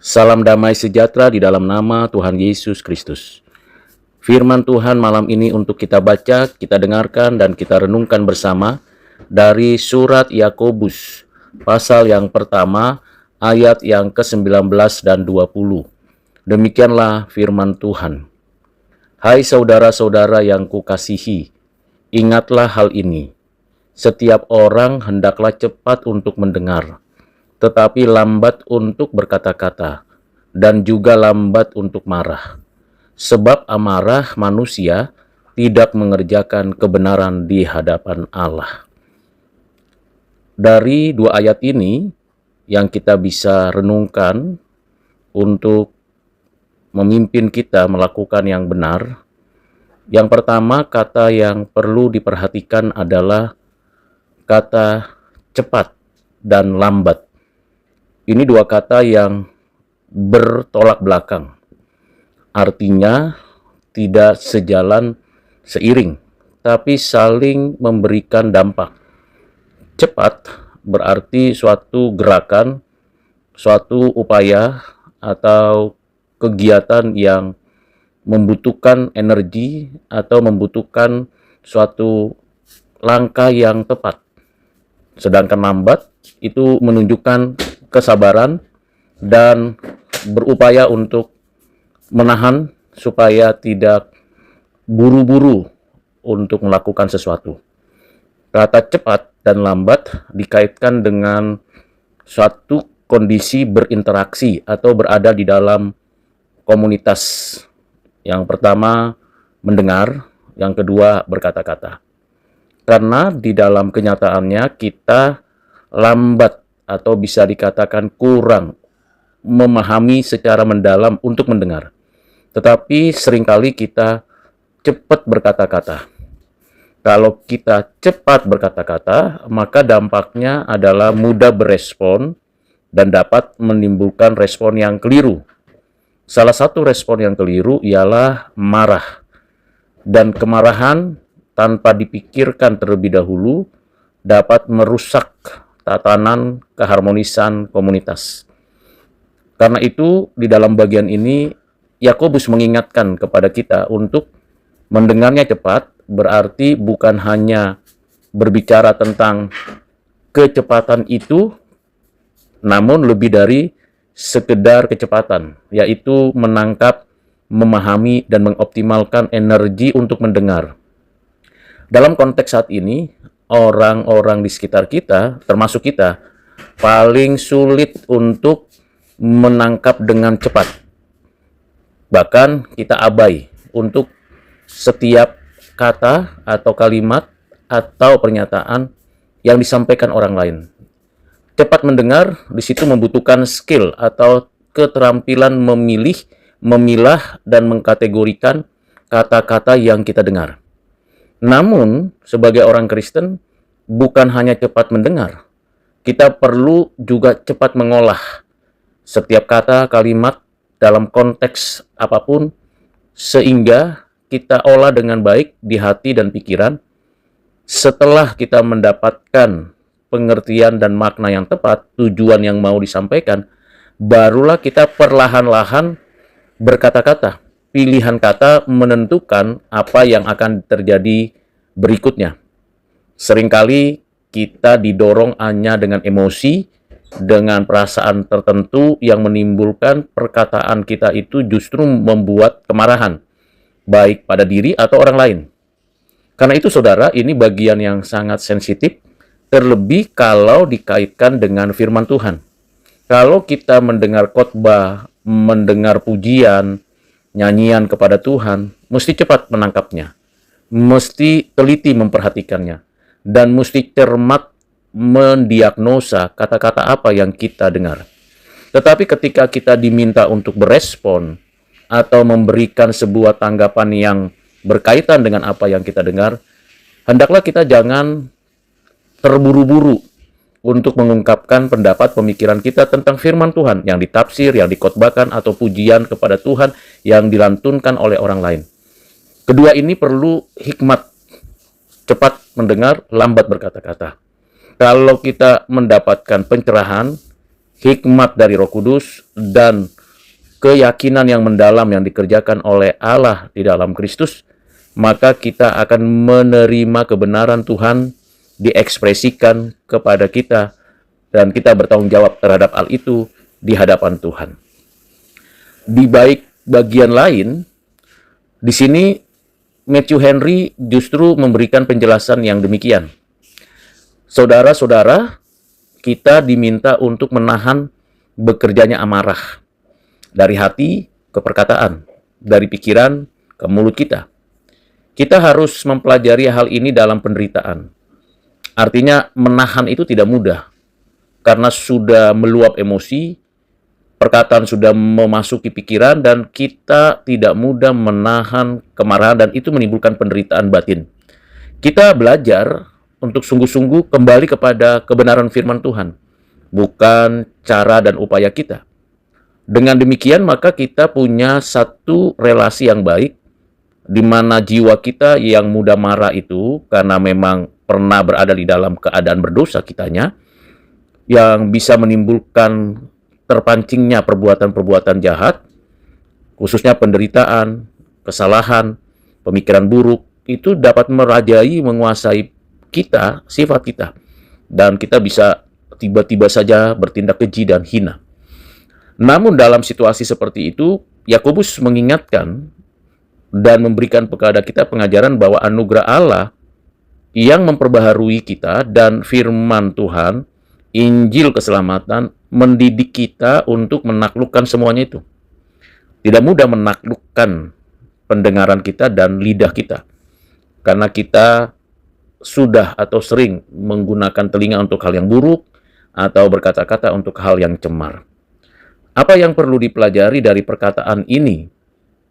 Salam damai sejahtera di dalam nama Tuhan Yesus Kristus. Firman Tuhan malam ini untuk kita baca, kita dengarkan, dan kita renungkan bersama dari surat Yakobus, pasal yang pertama, ayat yang ke-19 dan 20. Demikianlah firman Tuhan. Hai saudara-saudara yang kukasihi, ingatlah hal ini. Setiap orang hendaklah cepat untuk mendengar, tetapi lambat untuk berkata-kata, dan juga lambat untuk marah. Sebab amarah manusia tidak mengerjakan kebenaran di hadapan Allah. Dari dua ayat ini yang kita bisa renungkan untuk memimpin kita melakukan yang benar. Yang pertama, kata yang perlu diperhatikan adalah kata cepat dan lambat. Ini dua kata yang bertolak belakang. Artinya tidak sejalan seiring, tapi saling memberikan dampak. Cepat berarti suatu gerakan, suatu upaya atau kegiatan yang membutuhkan energi atau membutuhkan suatu langkah yang tepat. Sedangkan lambat itu menunjukkan kesabaran dan berupaya untuk menahan supaya tidak buru-buru untuk melakukan sesuatu. Kata cepat dan lambat dikaitkan dengan suatu kondisi berinteraksi atau berada di dalam komunitas. Yang pertama mendengar, yang kedua berkata-kata. Karena di dalam kenyataannya kita lambat atau bisa dikatakan kurang memahami secara mendalam untuk mendengar. Tetapi seringkali kita cepat berkata-kata. Kalau kita cepat berkata-kata, maka dampaknya adalah mudah berespon dan dapat menimbulkan respon yang keliru. Salah satu respon yang keliru ialah marah. Dan kemarahan tanpa dipikirkan terlebih dahulu dapat merusak tatanan keharmonisan komunitas. Karena itu, di dalam bagian ini, Yakobus mengingatkan kepada kita untuk mendengarnya cepat, berarti bukan hanya berbicara tentang kecepatan itu, namun lebih dari sekedar kecepatan, yaitu menangkap, memahami, dan mengoptimalkan energi untuk mendengar. Dalam konteks saat ini, orang-orang di sekitar kita, termasuk kita, paling sulit untuk menangkap dengan cepat. Bahkan kita abai untuk setiap kata atau kalimat atau pernyataan yang disampaikan orang lain. Cepat mendengar di situ membutuhkan skill atau keterampilan memilih, memilah, dan mengkategorikan kata-kata yang kita dengar. Namun, sebagai orang Kristen, bukan hanya cepat mendengar, kita perlu juga cepat mengolah setiap kata, kalimat dalam konteks apapun, sehingga kita olah dengan baik di hati dan pikiran. Setelah kita mendapatkan pengertian dan makna yang tepat, tujuan yang mau disampaikan, barulah kita perlahan-lahan berkata-kata. Pilihan kata menentukan apa yang akan terjadi berikutnya. Seringkali kita didorong hanya dengan emosi, dengan perasaan tertentu yang menimbulkan perkataan kita itu justru membuat kemarahan, baik pada diri atau orang lain. Karena itu, saudara, ini bagian yang sangat sensitif, terlebih kalau dikaitkan dengan firman Tuhan. Kalau kita mendengar khotbah, mendengar pujian, nyanyian kepada Tuhan, mesti cepat menangkapnya, mesti teliti memperhatikannya, dan mesti cermat mendiagnosa kata-kata apa yang kita dengar. Tetapi ketika kita diminta untuk berespon atau memberikan sebuah tanggapan yang berkaitan dengan apa yang kita dengar, hendaklah kita jangan terburu-buru untuk mengungkapkan pendapat pemikiran kita tentang firman Tuhan yang ditafsir, yang dikhotbahkan, atau pujian kepada Tuhan yang dilantunkan oleh orang lain. Kedua ini perlu hikmat, cepat mendengar, lambat berkata-kata. Kalau kita mendapatkan pencerahan, hikmat dari Roh Kudus, dan keyakinan yang mendalam yang dikerjakan oleh Allah di dalam Kristus, maka kita akan menerima kebenaran Tuhan diekspresikan kepada kita, dan kita bertanggung jawab terhadap hal itu di hadapan Tuhan. Di bagian lain, di sini Matthew Henry justru memberikan penjelasan yang demikian. Saudara-saudara, kita diminta untuk menahan bekerjanya amarah dari hati ke perkataan, dari pikiran ke mulut kita. Kita harus mempelajari hal ini dalam penderitaan. Artinya menahan itu tidak mudah, karena sudah meluap emosi, perkataan sudah memasuki pikiran, dan kita tidak mudah menahan kemarahan, dan itu menimbulkan penderitaan batin. Kita belajar untuk sungguh-sungguh kembali kepada kebenaran firman Tuhan, bukan cara dan upaya kita. Dengan demikian, maka kita punya satu relasi yang baik, di mana jiwa kita yang mudah marah itu, karena memang pernah berada di dalam keadaan berdosa kitanya, yang bisa menimbulkan terpancingnya perbuatan-perbuatan jahat, khususnya penderitaan, kesalahan, pemikiran buruk, itu dapat merajai, menguasai kita, sifat kita. Dan kita bisa tiba-tiba saja bertindak keji dan hina. Namun dalam situasi seperti itu, Yakobus mengingatkan dan memberikan kepada kita pengajaran bahwa anugerah Allah yang memperbaharui kita dan firman Tuhan, Injil keselamatan, mendidik kita untuk menaklukkan semuanya itu. Tidak mudah menaklukkan pendengaran kita dan lidah kita, karena kita sudah atau sering menggunakan telinga untuk hal yang buruk atau berkata-kata untuk hal yang cemar. Apa yang perlu dipelajari dari perkataan ini?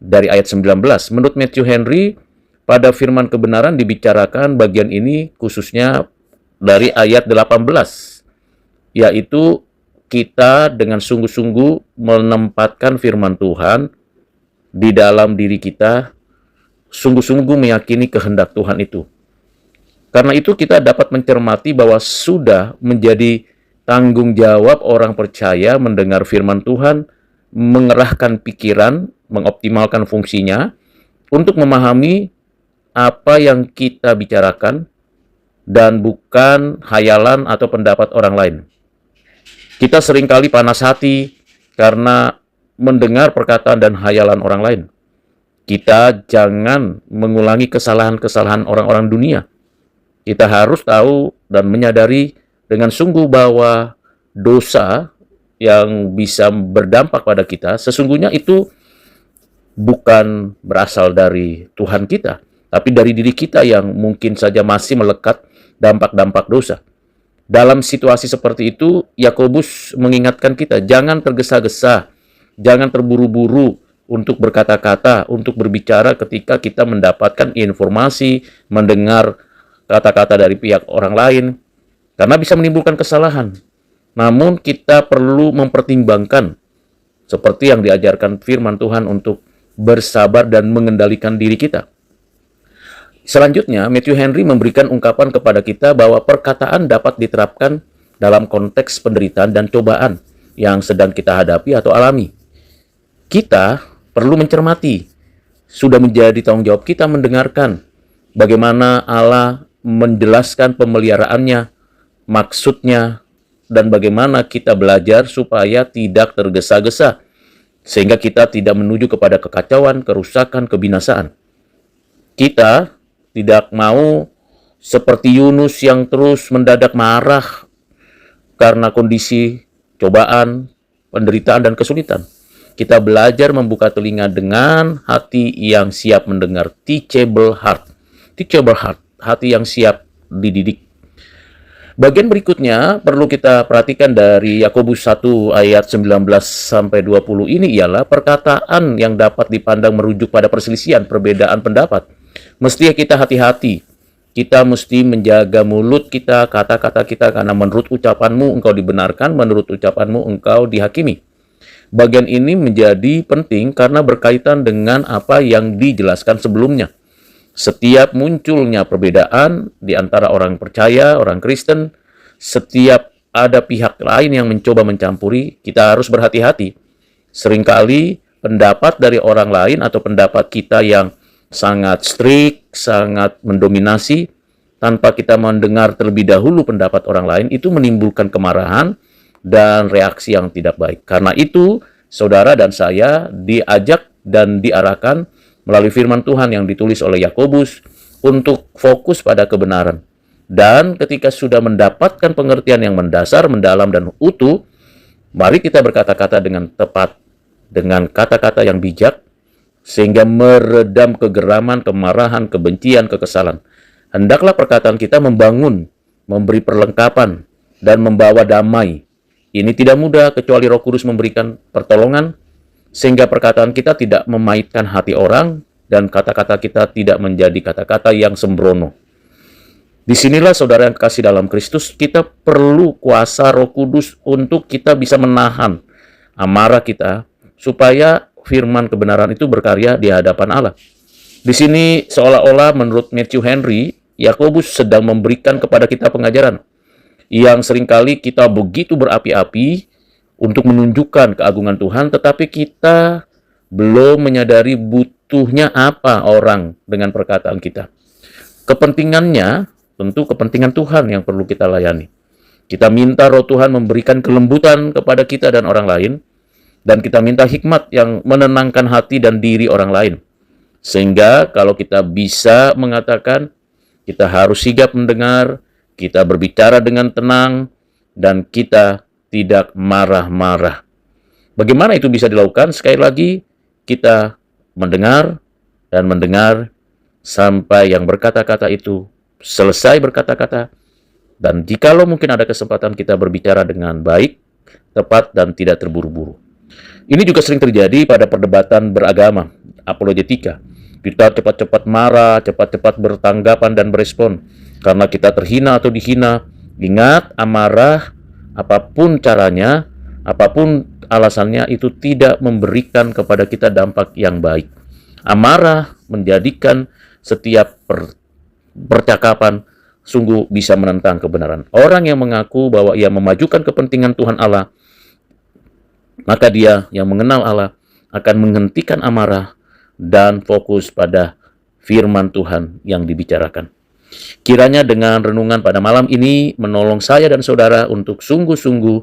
Dari ayat 19, menurut Matthew Henry, pada firman kebenaran dibicarakan bagian ini khususnya dari ayat 18, yaitu kita dengan sungguh-sungguh menempatkan firman Tuhan di dalam diri kita, sungguh-sungguh meyakini kehendak Tuhan itu. Karena itu kita dapat mencermati bahwa sudah menjadi tanggung jawab orang percaya mendengar firman Tuhan, mengerahkan pikiran, mengoptimalkan fungsinya, untuk memahami apa yang kita bicarakan, dan bukan hayalan atau pendapat orang lain. Kita seringkali panas hati karena mendengar perkataan dan hayalan orang lain. Kita jangan mengulangi kesalahan-kesalahan orang-orang dunia. Kita harus tahu dan menyadari dengan sungguh bahwa dosa yang bisa berdampak pada kita, sesungguhnya itu bukan berasal dari Tuhan kita, tapi dari diri kita yang mungkin saja masih melekat dampak-dampak dosa. Dalam situasi seperti itu, Yakobus mengingatkan kita, jangan tergesa-gesa, jangan terburu-buru untuk berkata-kata, untuk berbicara ketika kita mendapatkan informasi, mendengar kata-kata dari pihak orang lain, karena bisa menimbulkan kesalahan. Namun kita perlu mempertimbangkan, seperti yang diajarkan firman Tuhan, untuk bersabar dan mengendalikan diri kita. Selanjutnya, Matthew Henry memberikan ungkapan kepada kita bahwa perkataan dapat diterapkan dalam konteks penderitaan dan cobaan yang sedang kita hadapi atau alami. Kita perlu mencermati, sudah menjadi tanggung jawab kita mendengarkan bagaimana Allah menjelaskan pemeliharaannya, maksudnya, dan bagaimana kita belajar supaya tidak tergesa-gesa, sehingga kita tidak menuju kepada kekacauan, kerusakan, kebinasaan. Kita tidak mau seperti Yunus yang terus mendadak marah karena kondisi cobaan, penderitaan, dan kesulitan. Kita belajar membuka telinga dengan hati yang siap mendengar, teachable heart. Teachable heart, hati yang siap dididik. Bagian berikutnya perlu kita perhatikan dari Yakobus 1 ayat 19-20 ini ialah perkataan yang dapat dipandang merujuk pada perselisihan, perbedaan pendapat. Mesti kita hati-hati. Kita mesti menjaga mulut kita, kata-kata kita, karena menurut ucapanmu engkau dibenarkan, menurut ucapanmu engkau dihakimi. Bagian ini menjadi penting karena berkaitan dengan apa yang dijelaskan sebelumnya. Setiap munculnya perbedaan di antara orang percaya, orang Kristen, setiap ada pihak lain yang mencoba mencampuri, kita harus berhati-hati. Seringkali pendapat dari orang lain atau pendapat kita yang sangat strict, sangat mendominasi, tanpa kita mendengar terlebih dahulu pendapat orang lain, itu menimbulkan kemarahan dan reaksi yang tidak baik. Karena itu, saudara dan saya diajak dan diarahkan melalui firman Tuhan yang ditulis oleh Yakobus untuk fokus pada kebenaran. Dan ketika sudah mendapatkan pengertian yang mendasar, mendalam, dan utuh, mari kita berkata-kata dengan tepat, dengan kata-kata yang bijak, sehingga meredam kegeraman, kemarahan, kebencian, kekesalan. Hendaklah perkataan kita membangun, memberi perlengkapan, dan membawa damai. Ini tidak mudah kecuali Roh Kudus memberikan pertolongan, sehingga perkataan kita tidak memahitkan hati orang, dan kata-kata kita tidak menjadi kata-kata yang sembrono. Disinilah saudara yang kasih dalam Kristus, kita perlu kuasa Roh Kudus untuk kita bisa menahan amarah kita, supaya firman kebenaran itu berkarya di hadapan Allah. Di sini seolah-olah menurut Matthew Henry, Yakobus sedang memberikan kepada kita pengajaran yang seringkali kita begitu berapi-api untuk menunjukkan keagungan Tuhan, tetapi kita belum menyadari butuhnya apa orang dengan perkataan kita. Kepentingannya tentu kepentingan Tuhan yang perlu kita layani. Kita minta Roh Tuhan memberikan kelembutan kepada kita dan orang lain, dan kita minta hikmat yang menenangkan hati dan diri orang lain. Sehingga kalau kita bisa mengatakan, kita harus sigap mendengar, kita berbicara dengan tenang, dan kita tidak marah-marah. Bagaimana itu bisa dilakukan? Sekali lagi, kita mendengar dan mendengar sampai yang berkata-kata itu selesai berkata-kata, dan jikalau mungkin ada kesempatan kita berbicara dengan baik, tepat, dan tidak terburu-buru. Ini juga sering terjadi pada perdebatan beragama, apologetika. Kita cepat-cepat marah, cepat-cepat bertanggapan dan berespon, karena kita terhina atau dihina. Ingat, amarah, apapun caranya, apapun alasannya, itu tidak memberikan kepada kita dampak yang baik. Amarah menjadikan setiap percakapan sungguh bisa menentang kebenaran. Orang yang mengaku bahwa ia memajukan kepentingan Tuhan Allah, maka dia yang mengenal Allah akan menghentikan amarah dan fokus pada firman Tuhan yang dibicarakan. Kiranya dengan renungan pada malam ini menolong saya dan saudara untuk sungguh-sungguh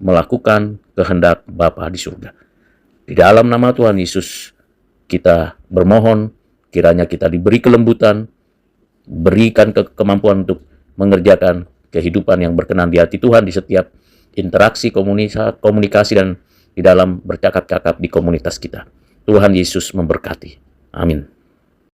melakukan kehendak Bapa di surga. Di dalam nama Tuhan Yesus kita bermohon, kiranya kita diberi kelembutan, berikan kemampuan untuk mengerjakan kehidupan yang berkenan di hati Tuhan di setiap interaksi, komunikasi, dan di dalam bercakap-cakap di komunitas kita. Tuhan Yesus memberkati. Amin.